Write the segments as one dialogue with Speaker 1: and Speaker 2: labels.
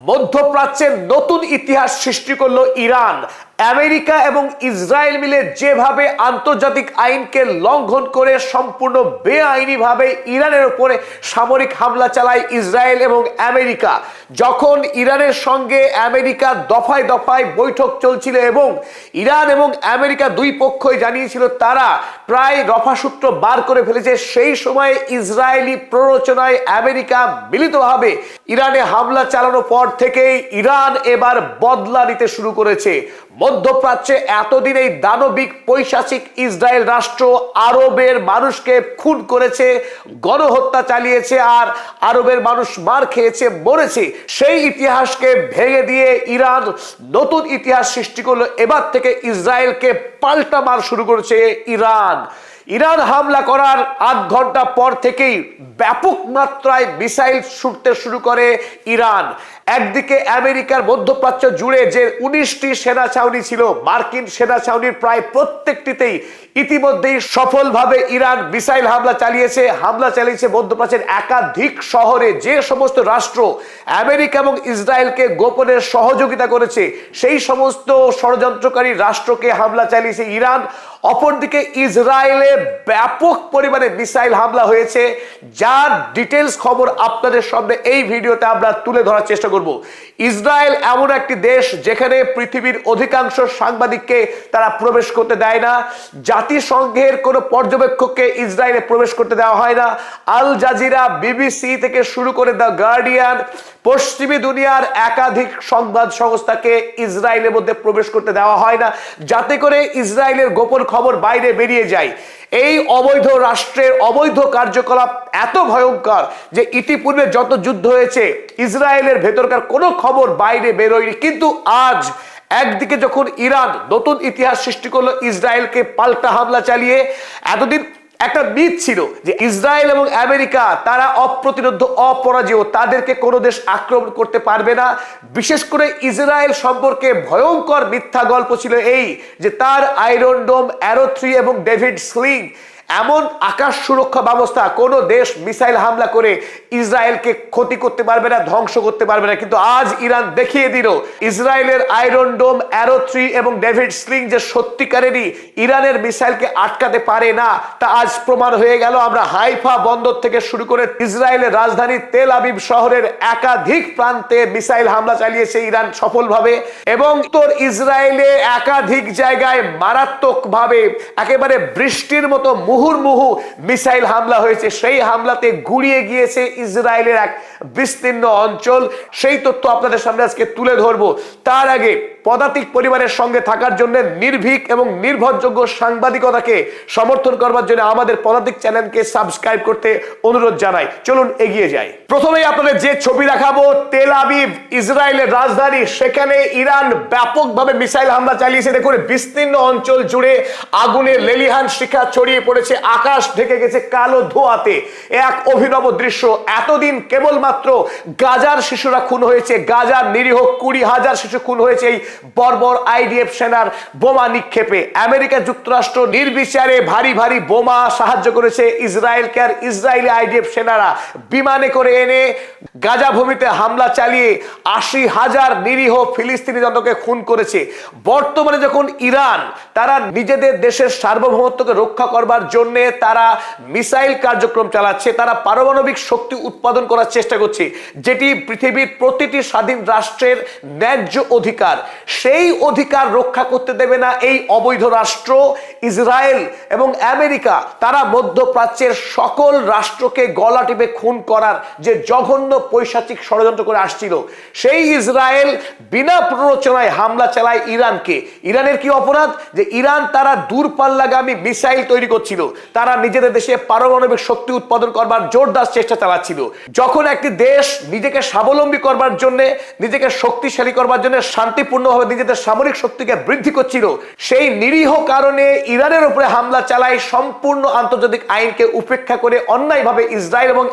Speaker 1: মধ্যপ্রাচ্যের নতুন ইতিহাস সৃষ্টি করলো ইরান। আমেরিকা এবং ইসরায়েল মিলে যেভাবে আন্তর্জাতিক আইনকে লঙ্ঘন করে সম্পূর্ণ বেআইনিভাবে ইরানের উপরে সামরিক হামলা চালায় ইসরায়েল এবং আমেরিকা। যখন ইরানের সঙ্গে আমেরিকা দফায় দফায় বৈঠক চলছিল এবং ইরান এবং আমেরিকা দুই পক্ষই জানিয়েছিল তারা প্রায় রফাসূত্র বার করে ফেলেছে, সেই সময়ে ইসরায়েলি প্ররোচনায় আমেরিকা মিলিতভাবে ইরানে হামলা চালানোর পর থেকেই ইরান এবার বদলা নিতে শুরু করেছে। মধ্যপ্রাচ্যে এতদিন এই দানবিক পৈশাচিক ইসরায়েল রাষ্ট্র আরবের মানুষকে খুন করেছে, গণহত্যা চালিয়েছে, আর আরবের মানুষ মার খেয়েছে, মরেছে। সেই ইতিহাসকে ভেঙে দিয়ে ইরান নতুন ইতিহাস সৃষ্টি করলো। এবার থেকে ইসরায়েলকে পাল্টা মার শুরু করেছে ইরান হামলা করার আধ ঘন্টা পর থেকেই ব্যাপক মাত্রায় মিসাইল ছুটতে শুরু করে ইরান। একদিকে আমেরিকার মধ্যপ্রাচ্য জুড়ে যে 19টি সেনা ছাউনি ছিল, মার্কিন সেনা ছাউনির প্রায় প্রত্যেকটিতেই ইতিমধ্যেই সফলভাবে ইরান মিসাইল হামলা চালিয়েছে মধ্যপ্রাচ্যের একাধিক শহরে। যে সমস্ত রাষ্ট্র আমেরিকা এবং ইসরায়েলকে গোপনে সহযোগিতা করেছে সেই সমস্ত ষড়যন্ত্রকারী রাষ্ট্রকে হামলা চালিয়েছে ইরান। অপরদিকে ইসরায়েলে ব্যাপক পরিমাণে মিসাইল হামলা হয়েছে, যার ডিটেলস খবর আপনাদের সামনে এই ভিডিওতে আমরা তুলে ধরার চেষ্টা করব। ইসরায়েল এমন একটি দেশ যেখানে পৃথিবীর অধিকাংশ সাংবাদিককে তারা প্রবেশ করতে দেয় না, জাতিসংঘের কোনো পর্যবেক্ষককে ইসরায়েলে প্রবেশ করতে দেওয়া হয় না। আল জাজিরা, বিবিসি থেকে শুরু করে দ্য গার্ডিয়ান, পশ্চিমী দুনিয়ার একাধিক সংবাদ সংস্থাকে ইসরায়েলের মধ্যে প্রবেশ করতে দেওয়া হয় না, যাতে করে ইসরায়েলের গোপন খবর বাইরে বেরিয়ে যায়। এই অবৈধ রাষ্ট্রের অবৈধ কার্যকলাপ এত ভয়ঙ্কর যে ইতিপূর্বে যত যুদ্ধ হয়েছে ইসরায়েলের ভেতরকার কোনো খবর বাইরে বেরোয়নি। কিন্তু আজ একদিকে যখন ইরান নতুন ইতিহাস সৃষ্টি করলো ইসরায়েলকে পাল্টা হামলা চালিয়ে, এতদিন একটা মিথ ছিল যে ইসরায়েল এবং আমেরিকা তারা অপ্রতিরোধ্য, অপরাজেয়, তাদেরকে কোনো দেশ আক্রমণ করতে পারবে না। বিশেষ করে ইসরায়েল সম্পর্কে ভয়ঙ্কর মিথ্যা গল্প ছিল এই যে তার আয়রন ডোম, অ্যারো 3 এবং ডেভিড স্লিং এমন আকাশ সুরক্ষা ব্যবস্থা কোনো দেশ মিসাইল হামলা করে ইসরায়েলকে ক্ষতি করতে পারবে না, ধ্বংস করতে পারবে না। কিন্তু আজ ইরান দেখিয়ে দিল ইসরায়েলের আয়রন ডোম, অ্যারো 3 এবং ডেভিড স্লিং যে সত্যিকারেরই ইরানের মিসাইলকে আটকাতে পারে না, তা আজ প্রমাণ হয়ে গেল। আমরা হাইফা বন্দর থেকে শুরু করে ইসরায়েলের রাজধানী তেল আবিব শহরের একাধিক প্রান্তে মিসাইল হামলা চালিয়েছে ইরান সফলভাবে, এবং উত্তর ইসরায়েলে একাধিক জায়গায় মারাত্মকভাবে একেবারে বৃষ্টির মতো মুহুর্মুহু মিসাইল হামলা হয়েছে। সেই হামলাতে গুড়িয়ে গিয়েছে ইসরায়েলের এক বিস্তীর্ণ অঞ্চল। সেই তথ্য আপনাদের সামনে আজকে তুলে ধরবো। তার আগে পদাতিক পরিবারের সঙ্গে থাকার জন্য নির্ভীক এবং নির্ভরযোগ্য সাংবাদিকতাকে সমর্থন করবার জন্য আমাদের পদাতিক চ্যানেলকে সাবস্ক্রাইব করতে অনুরোধ জানাই। চলুন এগিয়ে যাই। প্রথমেই আপনাদের যে ছবি দেখাবো, তেল আবিব ইসরায়েলের রাজধানী, সেখানে ইরান ব্যাপকভাবে মিসাইল হামলা চালিয়েছে। দেখুন বিস্তীর্ণ অঞ্চল জুড়ে আগুনের লেলিহান শিখা ছড়িয়ে পড়েছে, আকাশ ঢেকে গেছে কালো ধোঁয়াতে। এক অভিনব দৃশ্য। এতদিন কেবলমাত্র গাজার শিশুরা খুন হয়েছে, গাজার নিরীহ 20,000 শিশু খুন হয়েছে এই বর্বর আইডিএফ সেনার বোমা নিক্ষেপে। আমেরিকা যুক্তরাষ্ট্র নির্বিচারে ভারী ভারী বোমা সাহায্য করেছে ইসরায়েলকে, আর ইসরায়েলি আইডিএফ সেনারা বিমানে করে এনে গাজা ভূমিতে হামলা চালিয়ে 80,000 নিরীহ ফিলিস্তিনি জনতাকে খুন করেছে। বর্তমানে যখন ইরান তারা নিজেদের দেশের সার্বভৌমত্বকে রক্ষা করবার জন্য তারা মিসাইল কার্যক্রম চালাচ্ছে, তারা পারমাণবিক শক্তি উৎপাদন করার চেষ্টা করছে, যেটি পৃথিবীর প্রতিটি স্বাধীন রাষ্ট্রের ন্যায্য অধিকার, সেই অধিকার রক্ষা করতে দেবে না এই অবৈধ রাষ্ট্র ইসরায়েল এবং আমেরিকা। তারা মধ্যপ্রাচ্যের সকল রাষ্ট্রকে গলা টিপে খুন করার যে জঘন্য পৈশাচিক ষড়যন্ত্র করে আসছিল, সেই ইসরায়েল বিনা প্ররোচনায় হামলা চালায় ইরানকে। ইরানের কি অপরাধ যে ইরান তারা দূরপাল্লাগামী মিসাইল তৈরি করছিল, তারা নিজেদের দেশে পারমাণবিক শক্তি উৎপাদন করবার জোরদার চেষ্টা চালাচ্ছিল। যখন একটি দেশ নিজেকে স্বাবলম্বী করবার জন্য, নিজেকে শক্তিশালী করবার জন্য শান্তিপূর্ণভাবে নিজেদের সামরিক শক্তিকে বৃদ্ধি করছিল, সেই নিরীহ কারণে ইরানের উপরে হামলা চালায় সম্পূর্ণ আন্তর্জাতিক আইনকে উপেক্ষা করে অন্যায়ভাবে ইসরায়েল এবং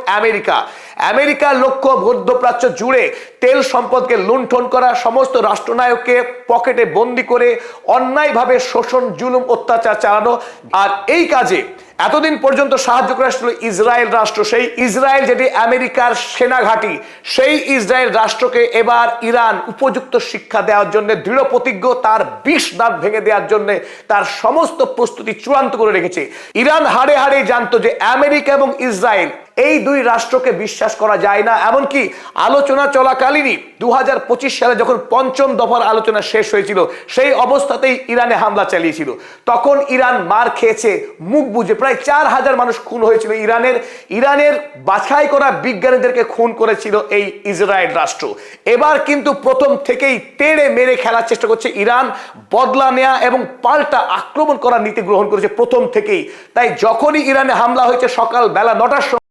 Speaker 1: আমেরিকার লক্ষ্য মধ্যপ্রাচ্য জুড়ে তেল সম্পদকে লুণ্ঠন করা, সমস্ত রাষ্ট্রনায়ককে পকেটে বন্দি করে অন্যায়ভাবে শোষণ, জুলুম, অত্যাচার চালানো। আর এই কাজে এতদিন পর্যন্ত সাহায্য করে আসছিল ইসরায়েল রাষ্ট্র, সেই ইসরায়েল যেটি আমেরিকার সেনা ঘাঁটি, সেই ইসরায়েল রাষ্ট্রকে এবার ইরান উপযুক্ত শিক্ষা দেওয়ার জন্য দৃঢ় প্রতিজ্ঞ, তার 20 দাঁত ভেঙে দেওয়ার জন্য তার সমস্ত প্রস্তুতি চূড়ান্ত করে রেখেছে। ইরান হাড়ে হাড়ে জানতো যে আমেরিকা এবং ইসরায়েল এই দুই রাষ্ট্রকে বিশ্বাস করা যায় না। এমনকি আলোচনা চলাকালীনই 2025 সালে যখন পঞ্চম দফার আলোচনা শেষ হয়েছিল, সেই অবস্থাতেই ইরানে হামলা চালিয়েছিল। তখন ইরান মার খেয়েছে মুখ বুজে, প্রায় 4000 মানুষ খুন হয়েছিল ইরানের বাছাই করা বিজ্ঞানীদেরকে খুন করেছিল এই ইসরায়েল রাষ্ট্র। এবার কিন্তু প্রথম থেকেই তেড়ে মেরে খেলার চেষ্টা করছে ইরান, বদলা নেয়া এবং পাল্টা আক্রমণ করার নীতি গ্রহণ করেছে প্রথম থেকেই। তাই যখনই ইরানে হামলা হয়েছে সকাল বেলা 9টার সময়